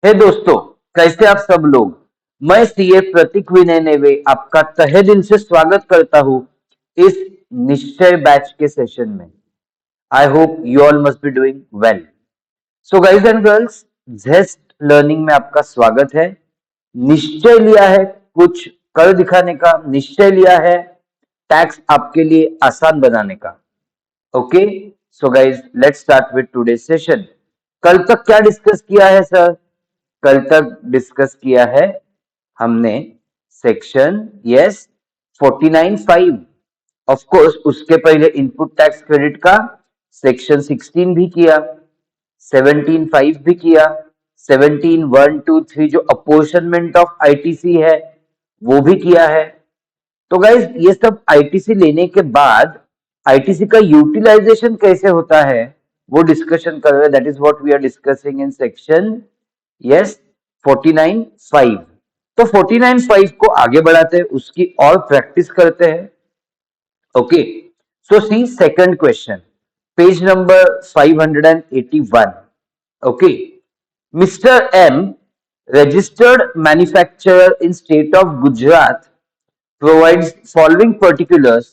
हे दोस्तों, कैसे आप सब लोग। मैं सीए प्रतीक विनय नेवे आपका तहे दिल से स्वागत करता हूं इस निश्चय बैच के सेशन में। I hope you all must be doing well. So guys and girls, Jest learning में आपका स्वागत है। निश्चय लिया है कुछ कर दिखाने का, निश्चय लिया है टैक्स आपके लिए आसान बनाने का। Okay, so guys let's start with today session. कल तक क्या डिस्कस किया है सर? कल तक डिस्कस किया है हमने सेक्शन 49(5). ऑफ कोर्स उसके पहले इनपुट टैक्स क्रेडिट का सेक्शन 16 भी किया, 17(5) भी किया, 17(1), 2, 3 जो अपोर्शनमेंट ऑफ आईटीसी है वो भी किया है। तो गाइज ये सब आईटीसी लेने के बाद आईटीसी का यूटिलाइजेशन कैसे होता है वो डिस्कशन कर रहे हैं। That is what we are discussing in section 49(5). तो 49(5) को आगे बढ़ाते हैं, उसकी और प्रैक्टिस करते हैं। Okay, so see second question, page number 581। Okay, mister M, registered manufacturer in state of Gujarat, provides following particulars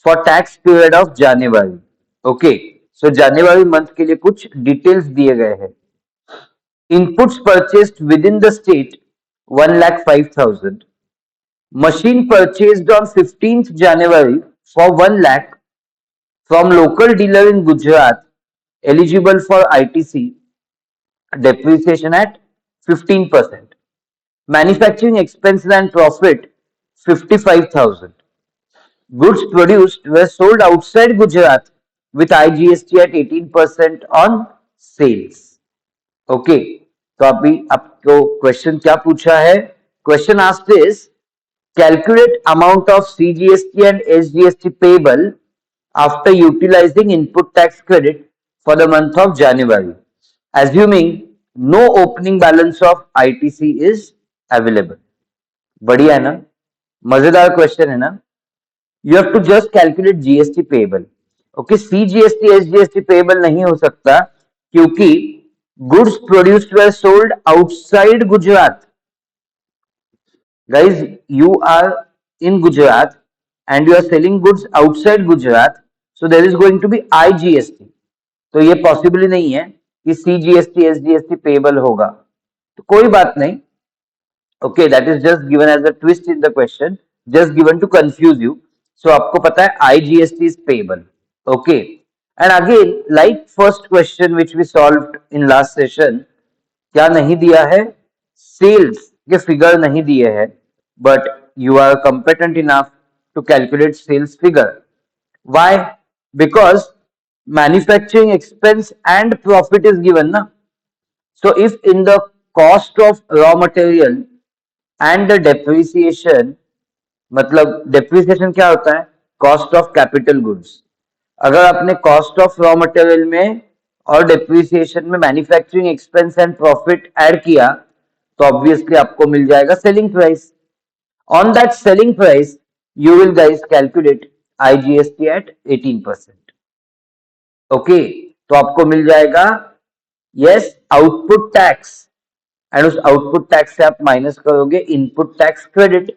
for tax period of January. Okay, so January month के लिए कुछ डिटेल्स दिए गए हैं। Inputs purchased within the state 1,05,000. Machine purchased on 15th January for 1 lakh from local dealer in Gujarat, eligible for ITC, depreciation at 15%. Manufacturing expenses and profit 55,000. Goods produced were sold outside Gujarat with IGST at 18% on sales. Okay, तो अभी आपको question क्या पूछा है? Question asked is calculate amount of CGST and SGST payable after utilising input tax credit for the month of January, assuming no opening balance of ITC is available. बढ़िया है ना? मजेदार क्वेश्चन है ना? You have to just calculate GST payable. Okay, CGST SGST payable नहीं हो सकता क्योंकि goods produced were sold outside Gujarat. Guys, you are in Gujarat and you are selling goods outside Gujarat, so there is going to be IGST. तो ये possible ही नहीं है कि CGST SGST payable होगा। तो कोई बात नहीं। Okay, that is just given as a twist in the question, just given to confuse you. So आपको पता है IGST is payable. Okay, and again like first question which we solved in last session, क्या नहीं दिया है? Sales के figure नहीं दिए हैं, but you are competent enough to calculate sales figure. Why? Because manufacturing expense and profit is given na. So if in the cost of raw material and the depreciation, मतलब depreciation क्या होता है? Cost of capital goods. अगर आपने cost of raw material में और depreciation में manufacturing expense and profit add किया तो ऑब्वियसली आपको मिल जाएगा selling price. On that selling price you will guys calculate IGST at 18%। Okay, तो आपको मिल जाएगा यस आउटपुट टैक्स, एंड उस आउटपुट टैक्स से आप माइनस करोगे इनपुट टैक्स क्रेडिट।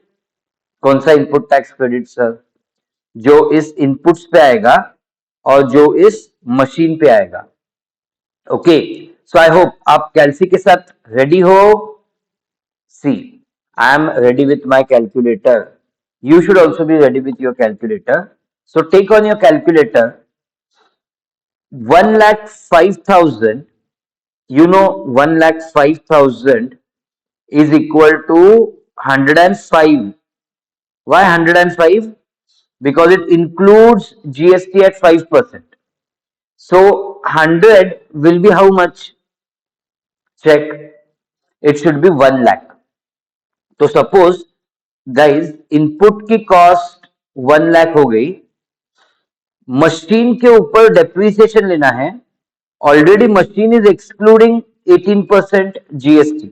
कौन सा इनपुट टैक्स क्रेडिट सर? जो इस इनपुट्स पे आएगा और जो इस मशीन पे आएगा। ओके, सो आई होप आप कैलसी के साथ रेडी हो। See, I am ready with my calculator. You should also be ready with your calculator. So take on your calculator. 1,05,000, you know 1,05,000 is equal to 105. Why 105? Because it includes GST at 5%. So 100 will be how much? Check. It should be 1 lakh. तो suppose guys input की cost 1 lakh हो गई, machine के ऊपर depreciation लेना है। Already machine is excluding 18% GST.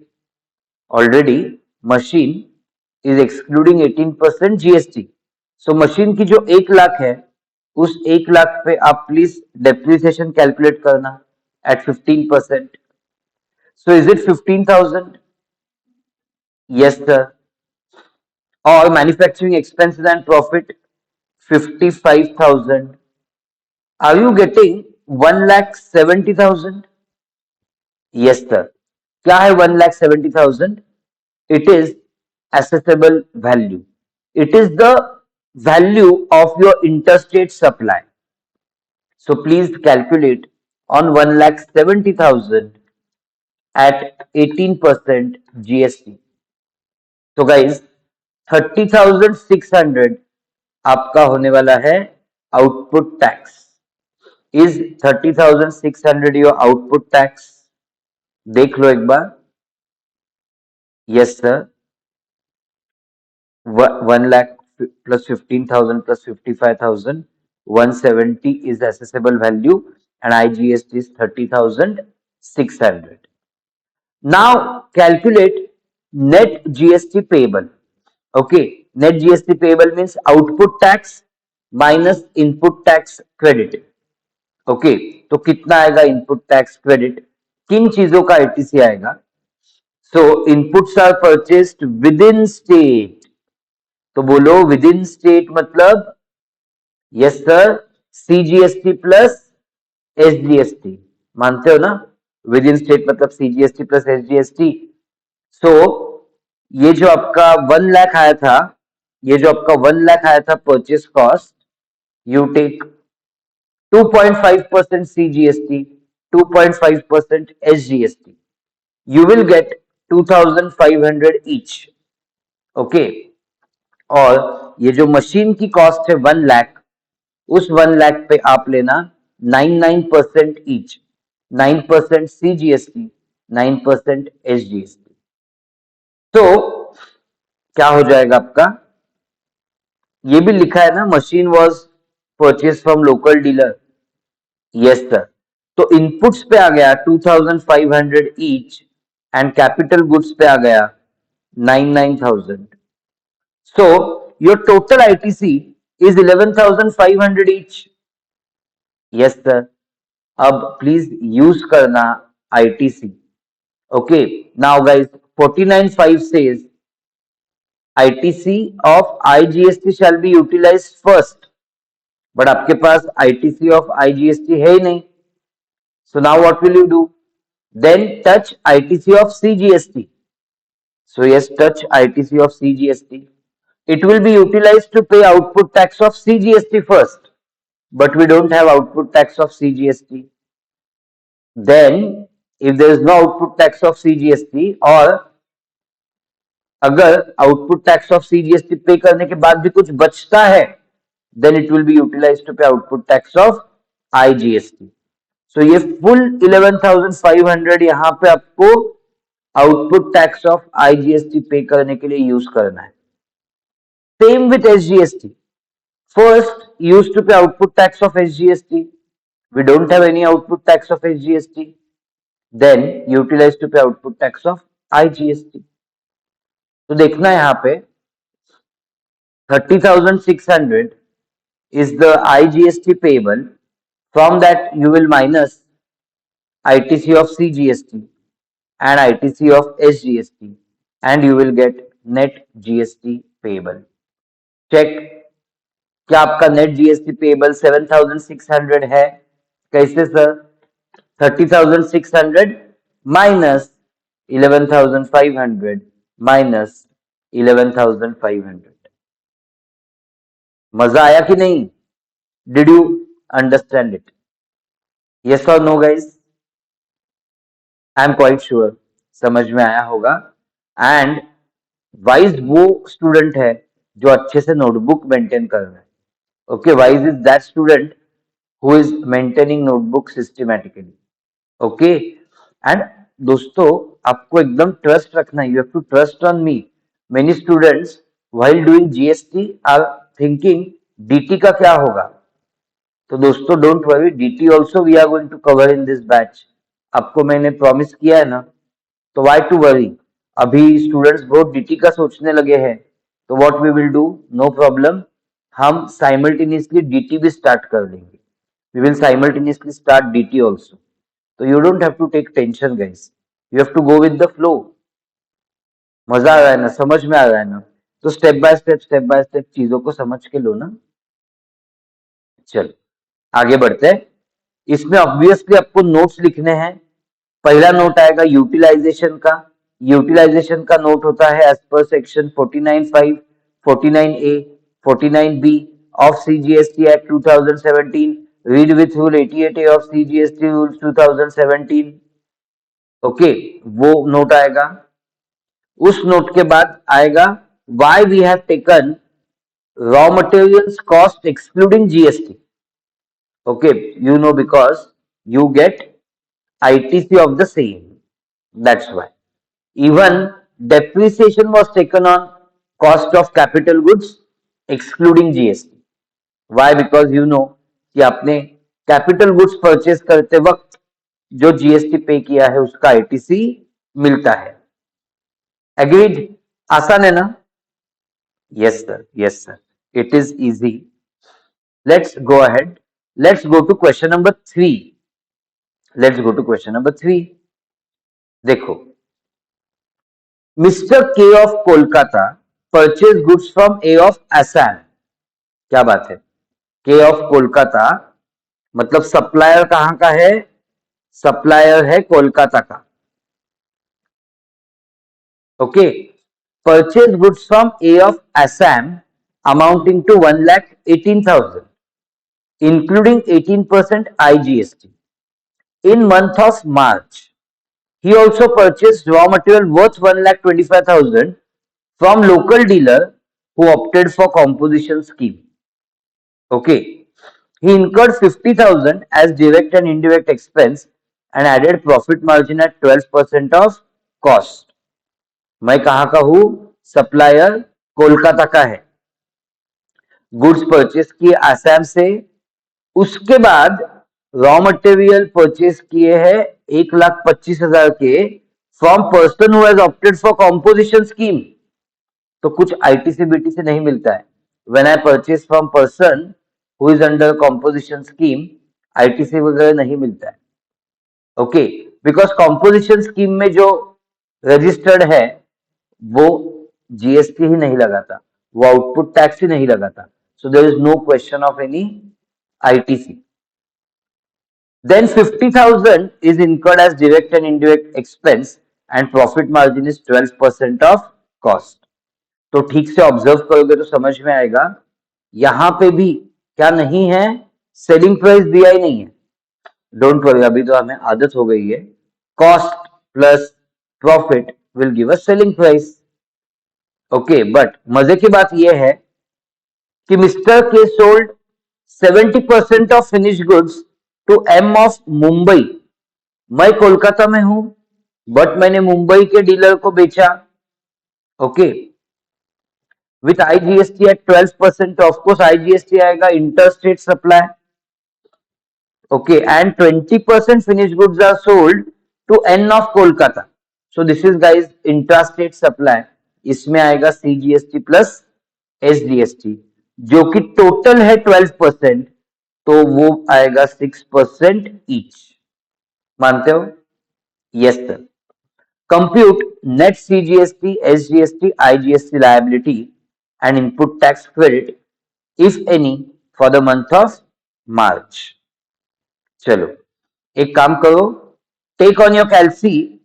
Already machine is excluding 18% GST. So machine की जो 1 लाख है उस 1 लाख पे आप प्लीज डेप्रिसिएशन कैलकुलेट करना eight 15%। So is it 15,000? Yes, sir. Or manufacturing expenses and profit 55,000. Are you getting 1,70,000? Yes, sir. क्या है 1,70,000? It is assessable value. It is the value of your interstate supply. So please calculate on 1,70,000 at 18% GST. So guys, 30,600 आपका होने वाला है output tax. Is 30,600 your output tax? देख लो एक बार. Yes, sir. 1 lakh plus 15,000 plus 55,000, 170 is the assessable value, and IGST is 30,600. Now calculate net GST payable. Okay, net GST payable means output tax minus input tax credit. Okay, तो कितना आएगा input tax credit, किन चीजों का ITC आएगा? So inputs are purchased within state. तो बोलो within state मतलब yes sir, CGST plus SGST. मानते हो ना? विद इन स्टेट मतलब सीजीएसटी प्लस एसजीएसटी. सो ये जो आपका 1 लाख आया था, ये जो आपका 1 लाख आया था purchase cost, you take 2.5% CGST, 2.5% SGST. You will get 2,500 each. Okay. और ये जो मशीन की कॉस्ट है 1 लाख, उस 1 लाख पे आप लेना 9% ईच. 9% CGST, 9% SGST. तो क्या हो जाएगा आपका? ये भी लिखा है ना, machine was purchase from local dealer. Yes sir. तो इनपुट्स पे आ गया 2,500 ईच एंड कैपिटल गुड्स पे आ गया 9,000. So your total ITC is 11,500 each. Yes sir. अब प्लीज यूज करना ITC. Okay, now guys 49.5 says ITC of IGST shall be utilized first. But आपके पास ITC of IGST है ही नहीं. So now what will you do? Then touch ITC of CGST. So yes, touch ITC of CGST. It will be utilized to pay output tax of CGST first, but we don't have output tax of CGST. Then if there is no output tax of CGST, और अगर output tax of CGST पे करने के बाद भी कुछ बचता है, then it will be utilized to pay output tax of IGST. So ये फुल 11,500 यहाँ पे आपको आउटपुट टैक्स ऑफ IGST पे करने के लिए यूज करना है. Same with SGST. First use to pay output tax of SGST. We don't have any output tax of SGST. Then utilize to pay output tax of IGST. तो देखना यहाँ पे 30,600 is the IGST payable. From that you will minus ITC of CGST and ITC of SGST, and you will get net GST payable. Check, क्या आपका net GST payable 7,600 है? कैसे sir? 30,600 minus 11,500 minus 11,500. मजा आया कि नहीं? Did you understand it? Yes or no guys? I am quite sure समझ में आया होगा. एंड वाइज वो स्टूडेंट है जो अच्छे से नोटबुक मेंटेन कर रहा है. Okay, wise is that student who is maintaining notebook systematically. Okay, and दोस्तों आपको एकदम ट्रस्ट रखना है. You have to trust on me. Many students while doing GST are thinking DT का क्या होगा. तो दोस्तों don't worry, DT also we are going to cover in this batch. आपको मैंने प्रॉमिस किया है ना, तो व्हाई टू वरी. अभी स्टूडेंट्स बहुत डीटी का सोचने लगे हैं, तो what we will do, no problem, हम साइमल्टेनियसली डीटी भी स्टार्ट कर देंगे. We will simultaneously start DT also. तो you don't have to take tension guys, you have to go with the flow. मजा आ रहा है ना, समझ में आ रहा है ना? तो स्टेप बाय स्टेप चीजों को समझ के लो ना। चलो आगे बढ़ते हैं। इसमें ऑब्वियसली आपको नोट्स लिखने हैं। पहला नोट आएगा यूटिलाइजेशन का। यूटिलाइजेशन का नोट होता है as per section 49(5), 49(a), 49(b) of CGST Act 2017, read with rule 88(a) of CGST rules 2017। Okay, वो नोट आएगा। उस नोट के बाद आएगा why we have taken raw materials cost excluding GST। Okay, you know, because you get ITC of the same, that's why। Even depreciation was taken on cost of capital goods excluding GST। Why? Because you know कि आपने capital goods purchase करते वक्त जो GST पे किया है उसका ITC मिलता है। एग्रीड? आसान है ना? Yes sir, yes sir, it is easy. Let's go ahead, let's go to question number 3। Let's go to question number 3। देखो, mister K of Kolkata purchase goods from A of Assam. क्या बात है? के ऑफ कोलकाता मतलब सप्लायर कहां का है? सप्लायर है कोलकाता का। Okay, purchase goods from A of Assam amounting to 1,18,000 including 18% IGST in month of March। He also purchased raw material worth 1,25,000 from local dealer who opted for composition scheme। Okay, he incurred 50,000 as direct and indirect expense and added profit margin at 12% of cost। मैं कहां का हूं? Supplier Kolkata का है। Goods purchase किए आसाम से, उसके बाद रॉ मटेरियल परचेस किए हैं 1,25,000 के from person who has opted for composition scheme. तो कुछ आईटीसी बीटीसी नहीं मिलता है। When I purchase from person who is under composition scheme, ITC वगैरह नहीं मिलता है। ओके, बिकॉज कॉम्पोजिशन स्कीम में जो रजिस्टर्ड है वो जीएसटी ही नहीं लगाता, वो आउटपुट टैक्स ही नहीं लगाता। So there is no question of any ITC। Then 50,000 is incurred as direct and indirect expense and profit margin is 12% of cost। तो ठीक से ऑब्जर्व करोगे तो समझ में आएगा। यहां पे भी क्या नहीं है? सेलिंग प्राइस दिया ही नहीं है। डोंट वरी, अभी तो हमें आदत हो गई है। Cost plus profit will give a selling price. Okay, but मजे की बात यह है कि mister K sold 70% of finish goods to M of Mumbai. मैं कोलकाता में हूं बट मैंने मुंबई के डीलर को बेचा। Okay, with IGST at 12%। Of course IGST आएगा, inter state supply. Okay, and 20% finish goods are sold to an of Kolkata. So this is guys intra state supply. इसमें आएगा सीजीएसटी प्लस एसजीएसटी, जो कि total है 12%, तो वो आएगा 6% ईच। मानते हो? Yes sir. Compute net CGST, SGST, IGST liability and input tax credit if any for the month of March. चलो एक काम करो, take on your calci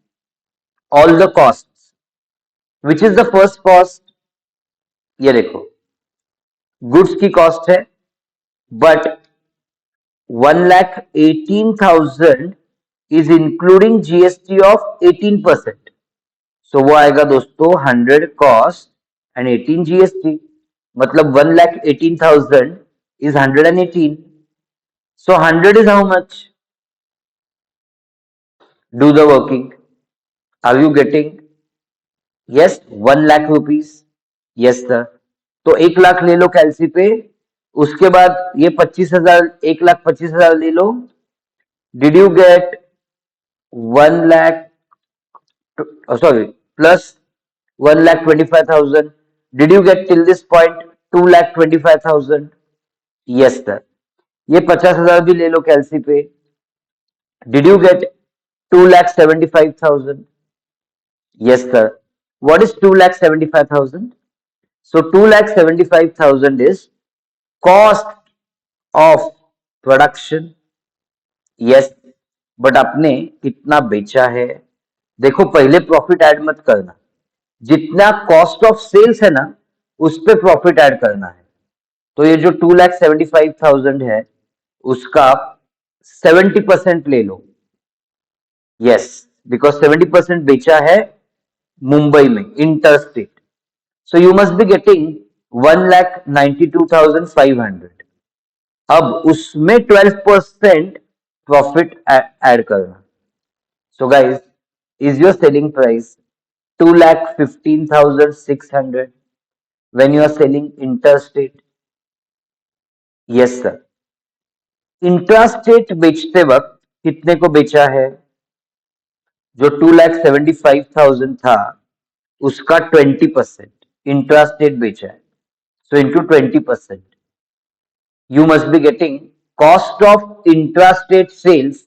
all the cost. Which is the first cost? ये देखो, goods की cost है but 1,18,000 is including GST of 18%। So वो आएगा दोस्तों 100 कॉस्ट एंड 18 जीएसटी, मतलब 1,18,000 is 118। So 100 is how much? Do the working. Are you getting? Yes, 1 lakh rupees. Yes sir. तो 1 लाख ले लो कैलसी पे, उसके बाद ये 25,000, 1,25,000 ले लो। Did you get 1 lakh, sorry, plus 1,25,000? Did you get till this point 2,25,000? Yes sir। ये 50,000 भी ले लो कैलसी पे। Did you get 2,75,000? Yes, sir. What is 2,75,000? So 2,75,000 is cost of production. Yes, but आपने कितना बेचा है? देखो, पहले प्रॉफिट ऐड मत करना, जितना कॉस्ट ऑफ सेल्स है ना उस पे प्रॉफिट ऐड करना है. तो ये जो 2,75,000 है उसका 70% ले लो. यस, बिकॉज 70% बेचा है मुंबई में inter state. So you must be getting 1,92,500. अब उसमें 12% प्रॉफिट ऐड करना. So guys, is your selling price 2,15,600 when you are selling interstate? Yes sir. Intrastate बेचते वक्त कितने को बेचा है? जो 2,75,000 था उसका 20% इंट्रास्टेट बेचा है. So into 20% you must be getting cost of intrastate sales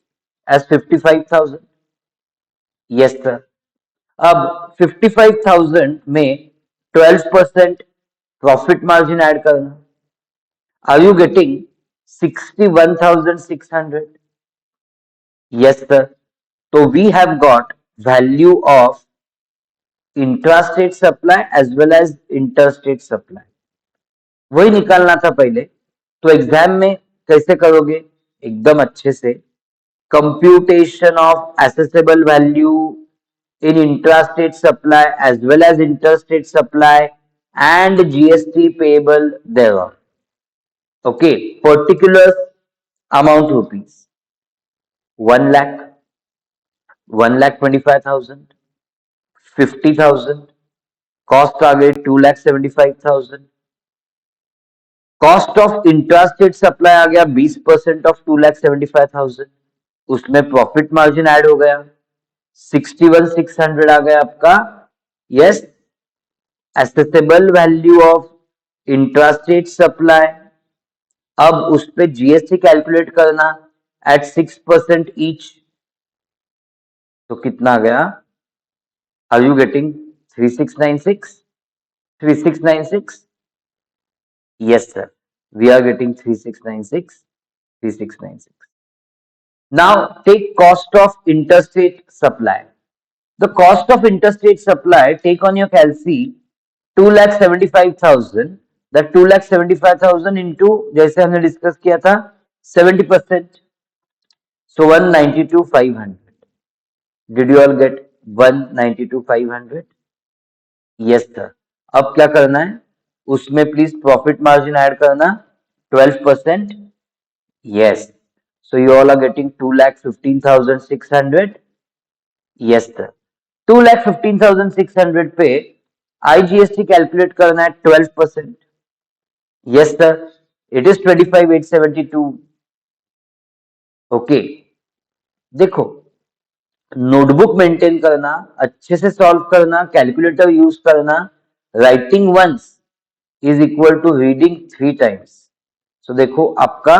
as 55,000. Yes sir. अब 55,000 में 12% प्रॉफिट मार्जिन ऐड करना. Are you getting 61,600? Yes sir. So we have got value of intrastate supply as well as interstate supply. वही निकालना था पहले. तो exam में कैसे करोगे? एकदम अच्छे से. Computation of assessable value in intrastate supply as well as interstate supply and GST payable thereon. Okay, particulars amount rupees 1 lakh, 1,25,000, 50,000. Cost आ गई 2,75,000. कॉस्ट ऑफ इंट्रास्टेट सप्लाई आ गया 20% ऑफ 2,75,000. उसमें प्रॉफिट मार्जिन ऐड हो गया 61,600 आ गया आपका. Yes, assessable value of intrastate supply. अब उस पे जीएसटी कैलकुलेट करना एट 6% ईच. तो कितना आ गया? Are you getting 3696? 3696? Yes sir, we are getting 3696. 3696. Now take cost of interstate supply. The cost of interstate supply, take on your calci 2,75,000. That 2,75,000 into जैसे हमने डिस्कस किया था 70%. So 192,500. Did you all get 192,500? Yes sir. अब क्या करना है? उसमें please profit margin add करना 12%. Yes. So you all are getting 2,15,600. Yes sir. 2,15,600 पे IGST कैलकुलेट करना है 12%. Yes sir. It is 25,872. Okay. देखो, नोटबुक मेंटेन करना, अच्छे से सॉल्व करना, कैलकुलेटर यूज करना. Writing once is equal to reading 3 times. So देखो, आपका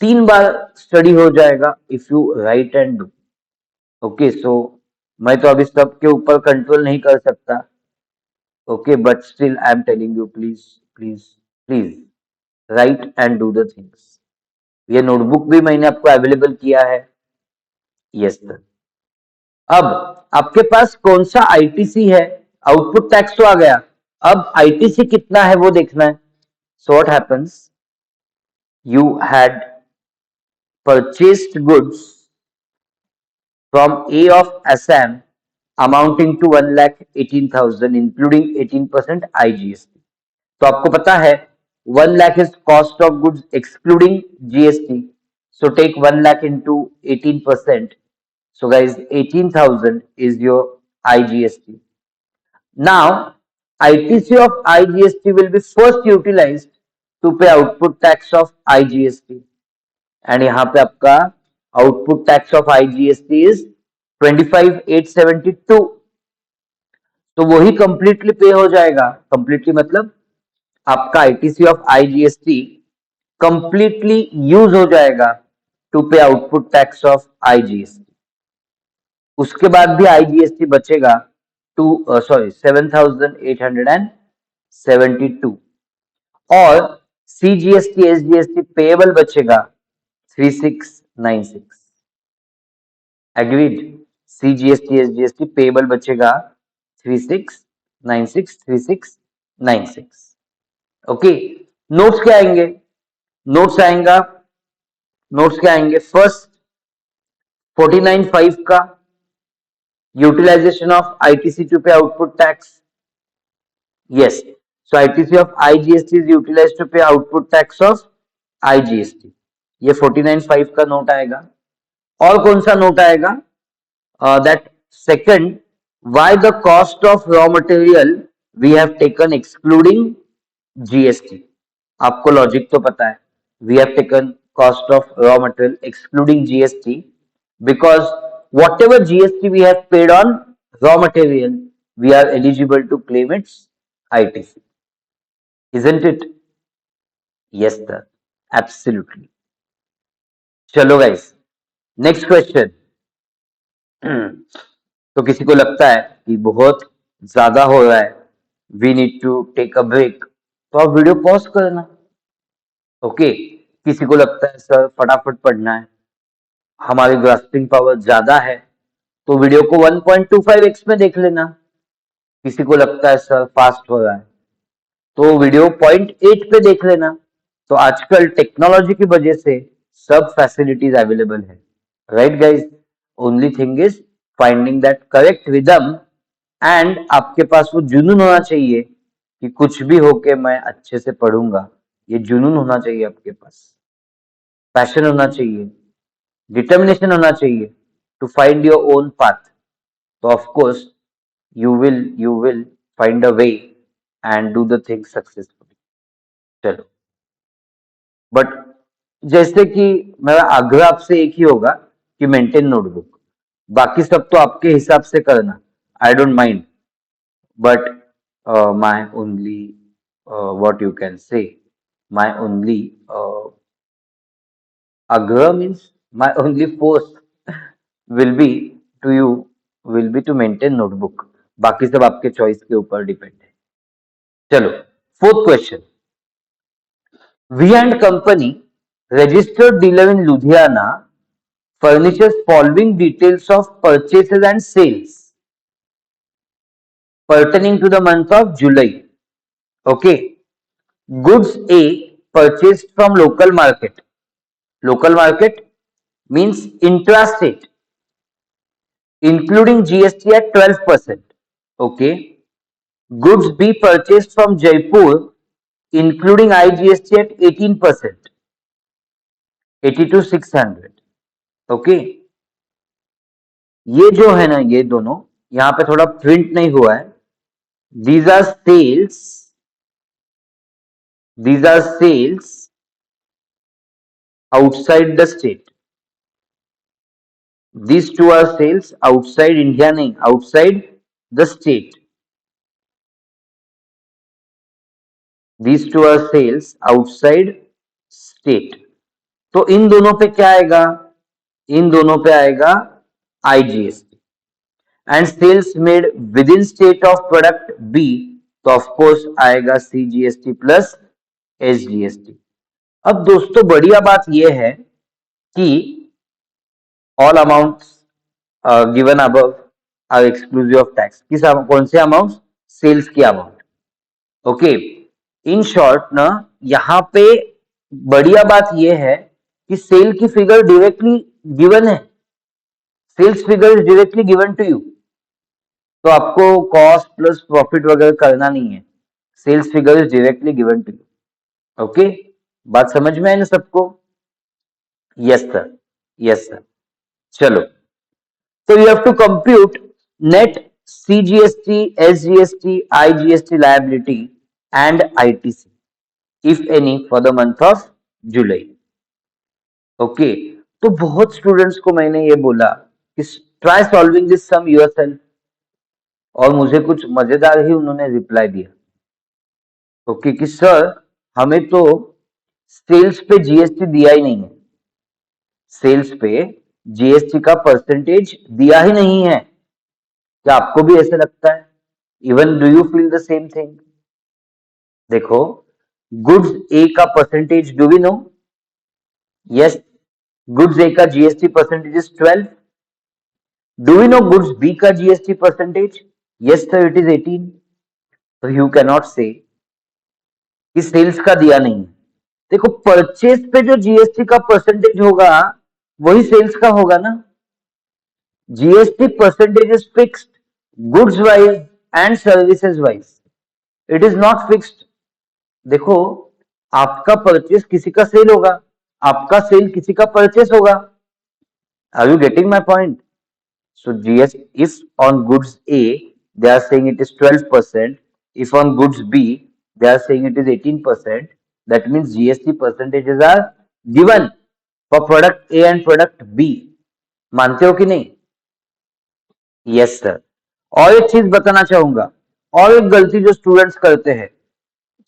3 बार स्टडी हो जाएगा if you write and do. Okay, so मैं तो अभी सबके ऊपर कंट्रोल नहीं कर सकता. Okay, but still I am telling you, please please please write and do the things. ये नोटबुक भी मैंने आपको अवेलेबल किया है. Yes sir. अब आपके पास कौन सा आईटीसी है? आउटपुट टैक्स तो आ गया. अब आईटीसी कितना है वो देखना है. So what happens? You had purchased goods from A of Assam amounting to 1,18,000 including 18% IGST. तो आपको पता है 1 lakh is cost of goods excluding GST. So take 1 lakh into 18%. So guys, 18,000 is your IGST. Now, ITC of IGST will be first utilized to pay output tax of IGST. And यहाँ पे आपका output tax of IGST is 25,872. तो वही completely पे हो जाएगा. Completely मतलब आपका ITC of IGST completely use हो जाएगा to pay output tax of IGST. उसके बाद भी आईजीएसटी बचेगा 7,872 और सीजीएसटी एसजीएसटी पेएबल बचेगा 3696। एग्रीड? सीजीएसटी एसजीएसटी पेएबल बचेगा 3696। ओके, नोट्स क्या आएंगे? नोट्स क्या आएंगे? फर्स्ट 49.5 का utilisation of ITC to pay output tax. Yes, so ITC of IGST is utilised to pay output tax of IGST. ये 49.5 का note आएगा। और कौन सा नोट आएगा? That second, why the cost of raw material we have taken excluding GST। आपको logic तो पता है, we have taken cost of raw material excluding GST because whatever GST we have paid on raw material, we are eligible to claim its ITC, isn't it? Yes sir, absolutely। चलो guys, next question। तो किसी को लगता है कि बहुत ज्यादा हो रहा है, we need to take a break, तो आप वीडियो पॉज करना। ओके, किसी को लगता है सर फटाफट पढ़ना है, हमारी ग्रास्पिंग पावर ज्यादा है, तो वीडियो को 1.25x में देख लेना। किसी को लगता है सर फास्ट हो रहा है, तो वीडियो 0.8 पे देख लेना। तो आजकल टेक्नोलॉजी की वजह से सब फैसिलिटीज अवेलेबल है, right guys? Only thing is finding that correct rhythm, and आपके पास वो जुनून होना चाहिए कि कुछ भी होके मैं अच्छे से पढ़ूंगा। ये जुनून होना चाहिए आपके पास, पैशन होना चाहिए, डिटर्मिनेशन होना चाहिए to find your own path. तो of course you will find a way and do the thing successfully। चलो, बट जैसे कि मेरा आग्रह आपसे एक ही होगा कि मेंटेन नोटबुक, बाकी सब तो आपके हिसाब से करना, I don't mind, but my only what you can say, my only agra means my only force will be to you, will be to maintain notebook। बाकी सब आपके चॉइस के ऊपर डिपेंड है। चलो, fourth question. V and company registered dealer in Ludhiana furnishes following details of purchases and sales pertaining to the month of July। Okay, goods A purchased from local market, local market means intrastate, including GST at 12%। Okay, goods B purchased from Jaipur including IGST at 18%, 82,600। Okay, ये जो है ना, ये दोनों यहां पे थोड़ा print नहीं हुआ है। these are sales, these are sales outside the state, these two are sales outside India, नहीं, outside the state, these two are sales outside state। तो इन दोनों पे क्या आएगा? इन दोनों पे आएगा IGST. And sales made within state of product B, तो ऑफ कोर्स आएगा सीजीएसटी प्लस एसजीएसटी। अब दोस्तों बढ़िया बात यह है कि all amounts given above are exclusive of tax. किस कौन से अमाउंट? सेल्स की अमाउंट। ओके, इन शॉर्ट ना, यहां पे बढ़िया बात यह है कि सेल की फिगर डायरेक्टली गिवन है, sales figure is directly given to you, तो आपको कॉस्ट प्लस प्रॉफिट वगैरह करना नहीं है, sales figure is directly given to you. Okay, बात समझ में आई ना सबको? Yes sir, yes sir. चलो, तो you have to compute net CGST, SGST, IGST liability and ITC if any for the month of July. Okay, तो बहुत स्टूडेंट्स को मैंने ये बोला कि try solving this sum yourself, और मुझे कुछ मजेदार ही उन्होंने रिप्लाई दिया। ओके, कि सर हमें तो सेल्स पे जीएसटी दिया ही नहीं है, सेल्स पे जीएसटी का परसेंटेज दिया ही नहीं है। क्या आपको भी ऐसे लगता है? Even do you feel the same thing? देखो, गुड्स ए का percentage do we know? Yes, goods A का GST percentage is 12। Do we know goods B का GST percentage? Yes sir, it is 18। तो यू कैनॉट से कि sales का दिया नहीं है। देखो, परचेज पे जो जीएसटी का परसेंटेज होगा वही सेल्स का होगा ना। GST percentage is fixed goods wise and services wise, it is not fixed. देखो, आपका परचेज किसी का सेल होगा, आपका सेल किसी का परचेज होगा। Are you getting my point? So GST, if on goods A they are saying it is 12%, if on goods B they are saying it is 18%, that means GST percentages are given for product A and product B. मानते हो कि नहीं? Yes sir. और एक चीज बताना चाहूंगा, और एक गलती जो स्टूडेंट्स करते हैं,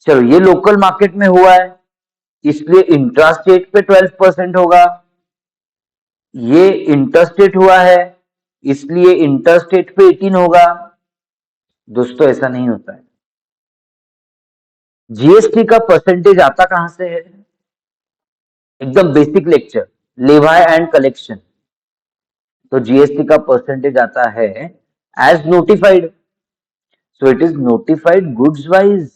चलो ये लोकल मार्केट में हुआ है इसलिए इंट्रास्टेट पे 12% होगा, ये इंटरस्टेट हुआ है इसलिए इंटरस्टेट पे 18 होगा। दोस्तों, ऐसा नहीं होता है। जीएसटी का परसेंटेज आता कहां से है? एकदम basic lecture, levy and collection. तो जीएसटी का परसेंटेज आता है as notified. So it is notified goods wise,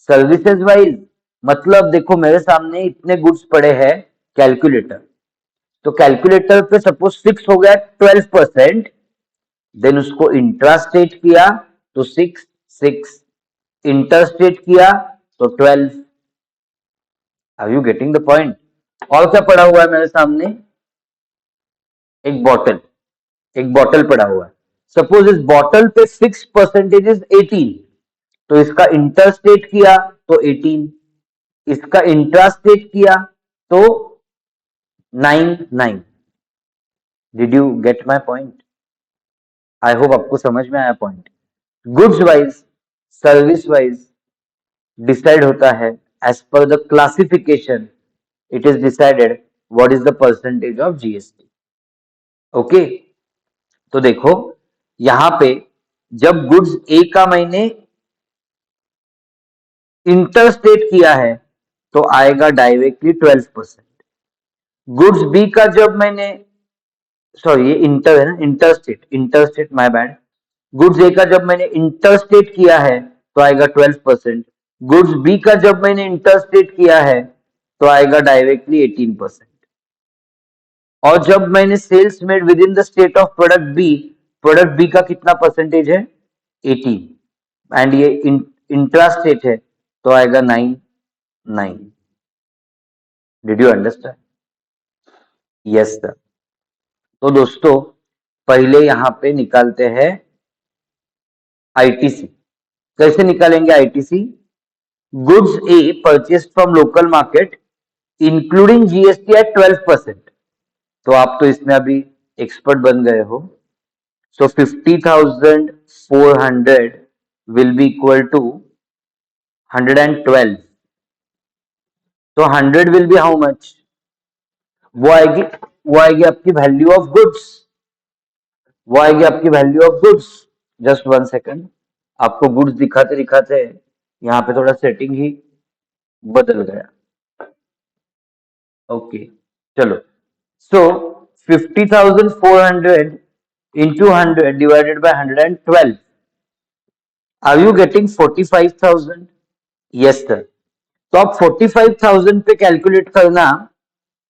services wise. मतलब देखो, मेरे सामने इतने गुड्स पड़े हैं, कैलकुलेटर, तो कैलकुलेटर पे सपोज फिक्स हो गया 12%, देन उसको इंट्रास्टेट किया तो 6, इंटरस्टेट किया तो 12। Are you getting the point? और क्या पड़ा हुआ है मेरे सामने? एक बॉटल, एक बॉटल पड़ा हुआ है। सपोज इस बॉटल पे फिक्स परसेंटेज इज 18, तो इसका इंटरस्टेट किया तो 18, इसका इंट्रास्टेट किया तो 9। Did you get my point? I hope आपको समझ में आया point. Goods wise, service wise decide होता है as per the classification, it is decided what is the percentage of GST. Okay, तो देखो यहां पे जब गुड्स ए का मैंने इंटरस्टेट किया है तो आएगा डायरेक्टली 12%। गुड्स बी का जब मैंने, सॉरी ये इंटर है ना, interstate, interstate my bad. Goods A का जब मैंने इंटरस्टेट किया है तो आएगा 12%। गुड्स बी का जब मैंने इंटरस्टेट किया है तो आएगा डायरेक्टली 18%। और जब मैंने sales made within the state of product B का कितना परसेंटेज है? 18, एंड ये इंट्रास्टेट है तो आएगा 9। Did you understand? Yes sir. तो दोस्तों, पहले यहां पे निकालते हैं आईटीसी। कैसे निकालेंगे ITC? Goods A purchase from local market including GST at 12%। तो आप तो इसमें अभी एक्सपर्ट बन गए हो। सो 50,400 will be equal to 112. तो 100 will be how much? वो आएगी आपकी वैल्यू ऑफ गुड्स, वो आएगी आपकी value of goods. Just 1 second, आपको गुड्स दिखाते दिखाते यहाँ पे थोड़ा सेटिंग ही बदल गया। ओके, चलो। सो 50,400 into 100 divided by 112. Are you getting 45,000? Yes sir. तो आप 45,000 पे कैलकुलेट करना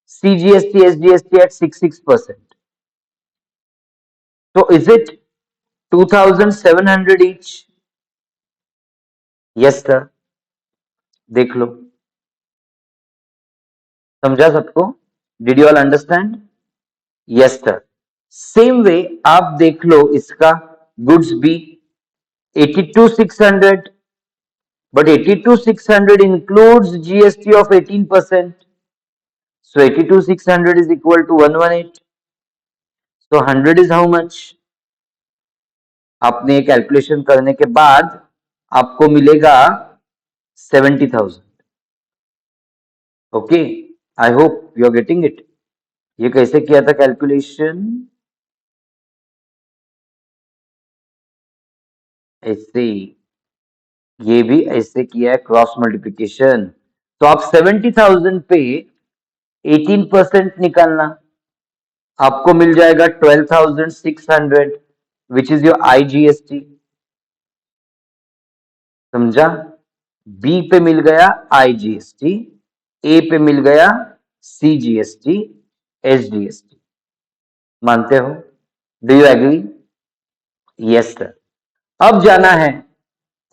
सीजीएसटी एसजीएसटी एट 6%। तो is it 2,700 each? Yes sir. देख लो, समझा सबको? Did you all understand? Yes sir. Same way आप देख लो इसका, goods B 82,600, but 82,600 includes GST of 18%. So 82,600 is equal to 118. So 100 is how much? आपने कैलकुलेशन करने के बाद आपको मिलेगा 70,000. Okay, I hope you are getting it. ये कैसे किया था कैलकुलेशन? ऐसे, ये भी ऐसे किया है, क्रॉस मल्टीप्लिकेशन। तो आप 70,000 पे 18% निकालना, आपको मिल जाएगा 12,600 विच इज योर IGST। समझा? बी पे मिल गया IGST, ए पे मिल गया CGST, SGST। मानते हो? Do you agree? Yes sir. अब जाना है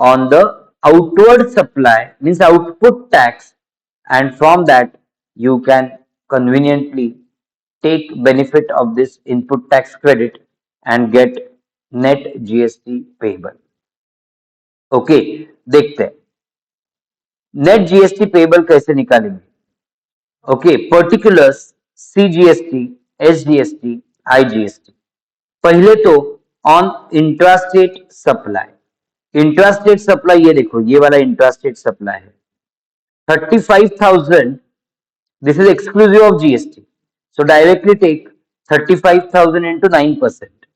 on the outward supply means output tax, and from that you can conveniently take benefit of this input tax credit and get net GST payable. Okay, देखते हैं net GST payable कैसे निकालेंगे। Okay, particulars CGST, SGST, IGST। पहले तो on intrastate supply. Intrastate supply ये देखो, ये वाला इंट्रास्टेट सप्लाई है 35,000, this is exclusive of GST, so directly take 35,000 into 9%।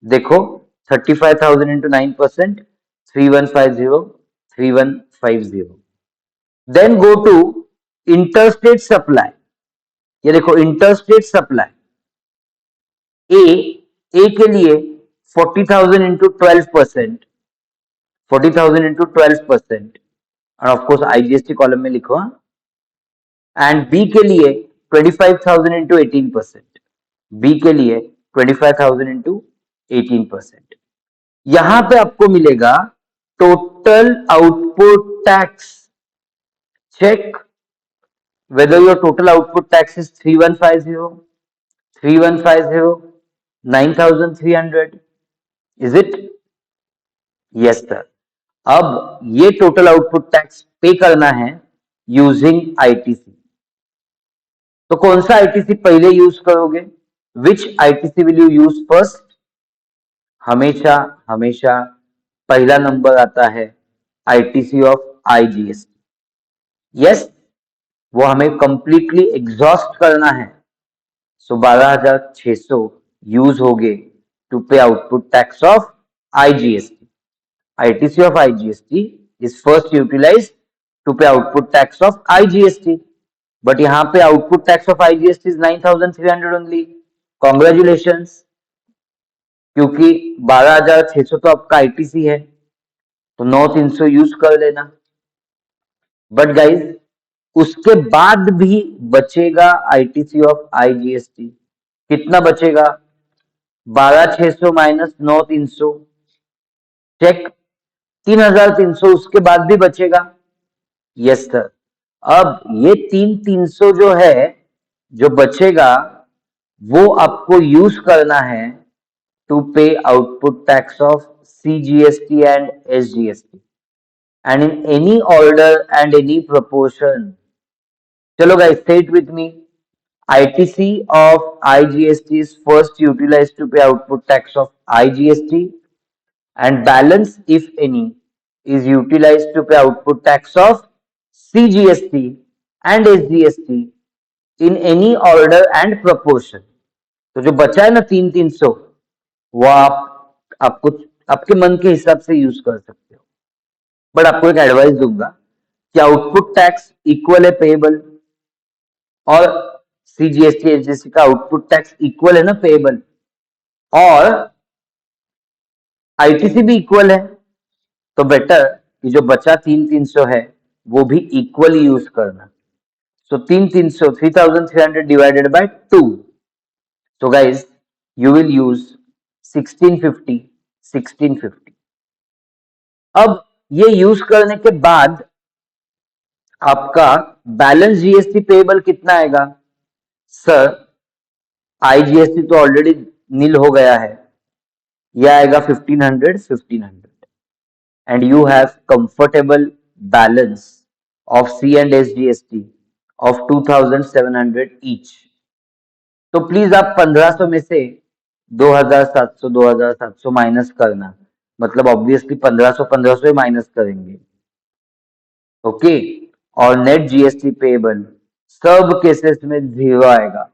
देखो 35,000 into 9%, 3150, 3150। then go to interstate supply। ये देखो इंटरस्टेट सप्लाई, ए के लिए 40,000 into 12%, 40,000 into 12%, और ऑफ कोर्स IGST कॉलम में लिखो। एंड बी के लिए 25,000 into 18%, बी के लिए 25,000 into 18%। यहां पे आपको मिलेगा total output tax. Check whether your total output tax is 3150, 3150, 9,300, is it? Yes sir। अब ये टोटल आउटपुट टैक्स पे करना है यूजिंग ITC। तो कौन सा ITC पहले यूज करोगे? विच ITC will you use first? हमेशा हमेशा पहला नंबर आता है ITC ऑफ IGST। यस, वो हमें कंप्लीटली एग्जॉस्ट करना है। सो 12,600 यूज हो गए to pay output tax of IGST। ITC of IGST is first utilized to pay output tax of IGST, but यहाँ पे output tax of IGST is 9,300 only। Congratulations, क्योंकि 12,600 तो आपका ITC है, तो 9,300 यूज कर लेना। बट गाइज उसके बाद भी बचेगा ITC ऑफ IGST। कितना बचेगा? 12,600 माइनस 9,300, चेक 3,300 उसके बाद भी बचेगा। Yes sir. अब ये 3,300 जो है, जो बचेगा, वो आपको यूज करना है to pay output tax of CGST and SGST, and in any order and any proportion. चलो guys, say it with me। ITC of IGST is first utilized to pay output tax of IGST, and balance, if any, is utilized to pay output tax of CGST and SGST in any order and proportion। तो जो बचा है ना 3,300, वो आपको आपके मन के हिसाब से यूज कर सकते हो। बट आपको एक एडवाइस दूंगा कि आउटपुट टैक्स इक्वल है पेएबल, और CGST SGST का आउटपुट टैक्स इक्वल है ना पेएबल, और ITC भी इक्वल है। तो बेटर कि जो बचा 3,300 है वो भी इक्वली यूज करना। सो 3,300, 3,300 divided by 2। So guys you will use 1650, 1650। अब ये यूज करने के बाद आपका बैलेंस GST पेएबल कितना आएगा? सर IGST तो ऑलरेडी नील हो गया है, यह आएगा 1,500, 1,500, and you have comfortable balance of C and SGST of 2,700 each। तो प्लीज आप 1,500 में से 2,700, 2,700 माइनस करना, मतलब ऑब्वियसली 1,500, 1,500 माइनस करेंगे। ओके, और नेट GST पेएबल सब केसेस में 0 आएगा।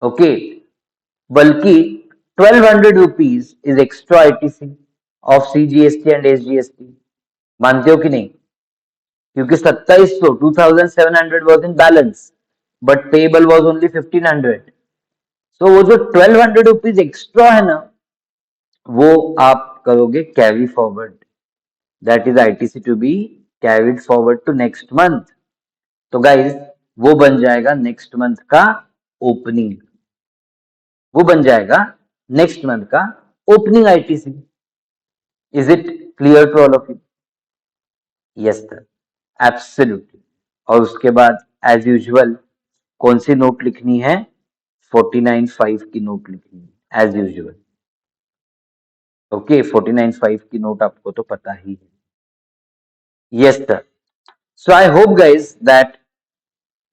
ओके, बल्कि 1200 rupees is extra ITC of CGST and SGST. मानते हो कि नहीं? क्योंकि 2700 2700 was in balance but payable was only 1500। सो वो जो 1200 रुपीज एक्स्ट्रा है ना, वो आप करोगे carry forward, that is ITC to be carried forward to next month. तो गाइज वो बन जाएगा नेक्स्ट मंथ का ओपनिंग, वो बन जाएगा नेक्स्ट मंथ का opening ITC. Is it clear to all of you? Yes sir, absolutely. और उसके बाद एज यूजुअल कौन सी नोट लिखनी है? 49.5 की नोट लिखनी है एज यूजुअल। ओके, 49.5 की नोट आपको तो पता ही है। Yes sir. So I hope guys that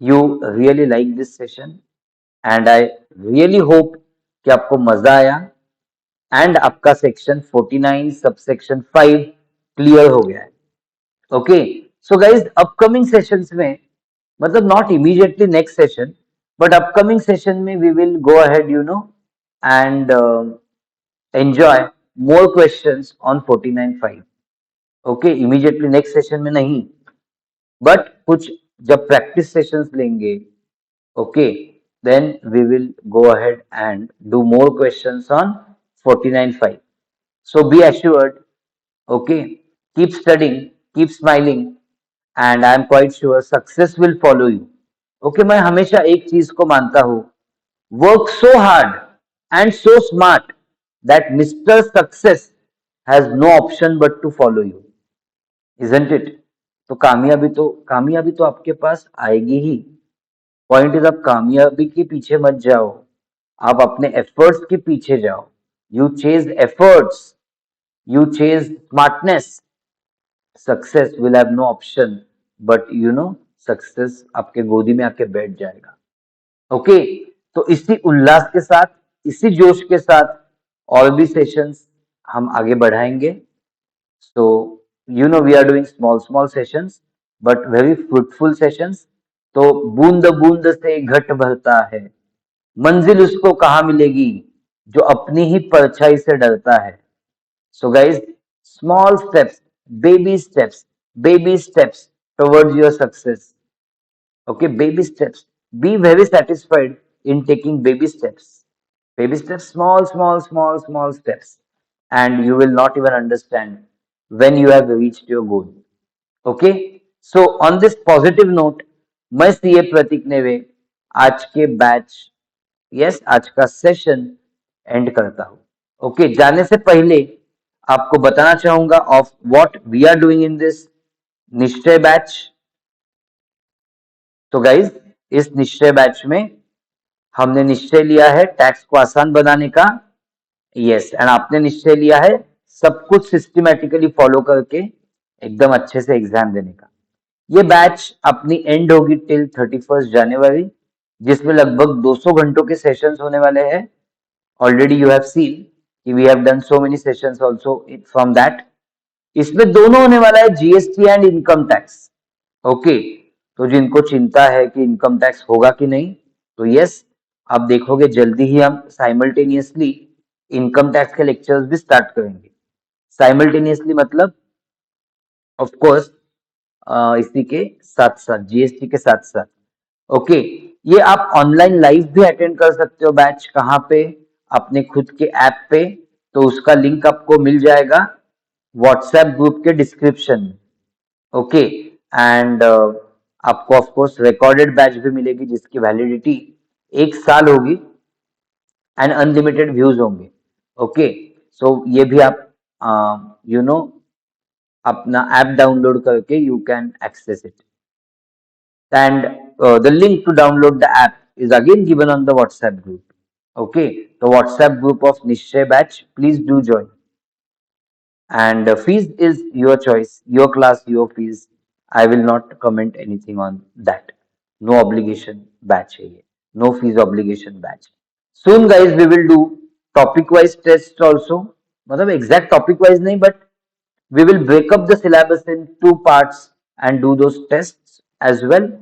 you really like this session and I really hope कि आपको मजा आया एंड आपका सेक्शन 49 सबसेक्शन 5 क्लियर हो गया है। Okay, so guys upcoming sessions में, मतलब not immediately next session but upcoming session में we will go ahead you know and enjoy more questions on 49.5। Okay, immediately next session में नहीं, but कुछ जब प्रैक्टिस सेशंस लेंगे, okay, then we will go ahead and do more questions on 49.5. So be assured, okay, keep studying, keep smiling and I am quite sure success will follow you. Okay, मैं हमेशा एक चीज को मानता हूं, work so hard and so smart that Mr. Success has no option but to follow you, isn't it? तो कामयाबी तो आपके पास आएगी ही। पॉइंट इज, आप कामयाबी के पीछे मत जाओ, आप अपने एफर्ट्स के पीछे जाओ। You chase efforts, you chase smartness, success will have no option but you know success आपके गोदी में आके बैठ जाएगा। ओके, तो इसी उल्लास के साथ, इसी जोश के साथ और भी सेशंस हम आगे बढ़ाएंगे। So you know we are doing small small sessions but very fruitful sessions. तो बूंद बूंद से घट भरता है, मंजिल उसको कहाँ मिलेगी जो अपनी ही परछाई से डरता है। So guys, small steps, baby steps, baby steps towards your success. Okay, baby steps. Be very satisfied in taking baby steps. Baby steps, small, small, small, small steps. And you will not even understand when you have reached your goal. Okay? So, on this positive note, मैं CA प्रतीक नेवे आज के batch, yes आज का session and करता हूं। Okay, जाने से पहले आपको बताना चाहूंगा of what we are doing in this Nishchay batch. तो गाइज, इस निश्चय बैच में हमने निश्चय लिया है टैक्स को आसान बनाने का। यस, एंड आपने निश्चय लिया है सब कुछ सिस्टमैटिकली फॉलो करके एकदम अच्छे से एग्जाम देने का। ये बैच अपनी एंड होगी टिल 31 जनवरी, जिसमें लगभग 200 घंटों के सेशंस होने वाले हैं। ऑलरेडी यू हैव सीन कि we have done so many sessions also from that. इसमें दोनों होने वाला है, GST and income tax. Okay, तो जिनको चिंता है कि इनकम टैक्स होगा कि नहीं, तो यस, आप देखोगे जल्दी ही हम साइमल्टेनियसली इनकम टैक्स के लेक्चर्स भी स्टार्ट करेंगे। साइमल्टेनियसली मतलब ऑफ कोर्स इसी के साथ साथ, जीएसटी के साथ साथ। ओके, ये आप ऑनलाइन लाइव भी अटेंड कर सकते हो बैच। कहाँ पे? अपने खुद के ऐप पे। तो उसका लिंक आपको मिल जाएगा व्हाट्सएप ग्रुप के डिस्क्रिप्शन में। ओके, एंड आपको ऑफ कोर्स रिकॉर्डेड बैच भी मिलेगी जिसकी वैलिडिटी 1 साल होगी एंड अनलिमिटेड व्यूज होंगे। ओके, सो ये भी आप यू नो अपना ऐप डाउनलोड करके you can access it and the link to download the app is again given on the WhatsApp group. Okay, the WhatsApp group of Nishchay batch, please do join. And fees is your choice, your class, your fees. I will not comment anything on that. No obligation batch hai ye. No fees obligation batch. Soon guys we will do topic wise tests also. मतलब exact topic wise नहीं, but we will break up the syllabus in 2 parts and do those tests as well.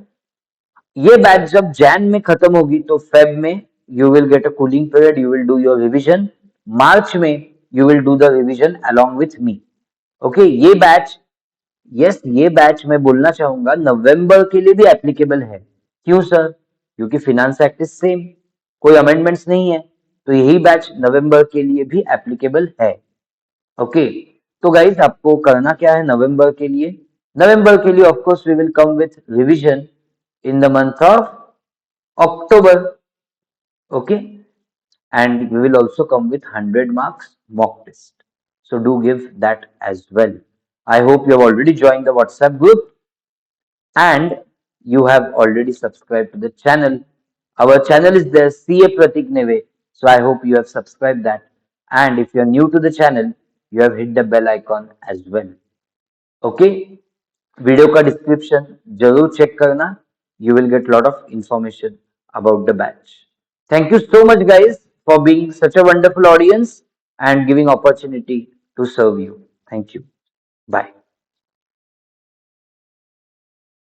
ये batch जब जैन में खत्म होगी तो Feb में you will get a cooling period, you will do your revision. March में you will do the revision along with me. Okay, ये batch, yes ये बैच मैं बोलना चाहूंगा नवंबर के लिए भी एप्लीकेबल है. क्यों सर? क्योंकि फिनांस एक्ट इज सेम, कोई अमेंडमेंट्स नहीं है, तो यही बैच नवंबर के लिए भी एप्लीकेबल है. ओके, तो गाइस आपको करना क्या है नवंबर के लिए? नवंबर के लिए of course we will come with revision in the month of October. Okay, and we will also come with 100 marks mock test. So do give that as well. I hope you have already joined the WhatsApp group and you have already subscribed to the channel. Our channel is there, CA Pratik Neve. So I hope you have subscribed that. And if you are new to the channel, you have hit the bell icon as well. Okay, video का description जरूर check करना. You will get lot of information about the batch. Thank you so much guys for being such a wonderful audience and giving opportunity to serve you. Thank you. Bye.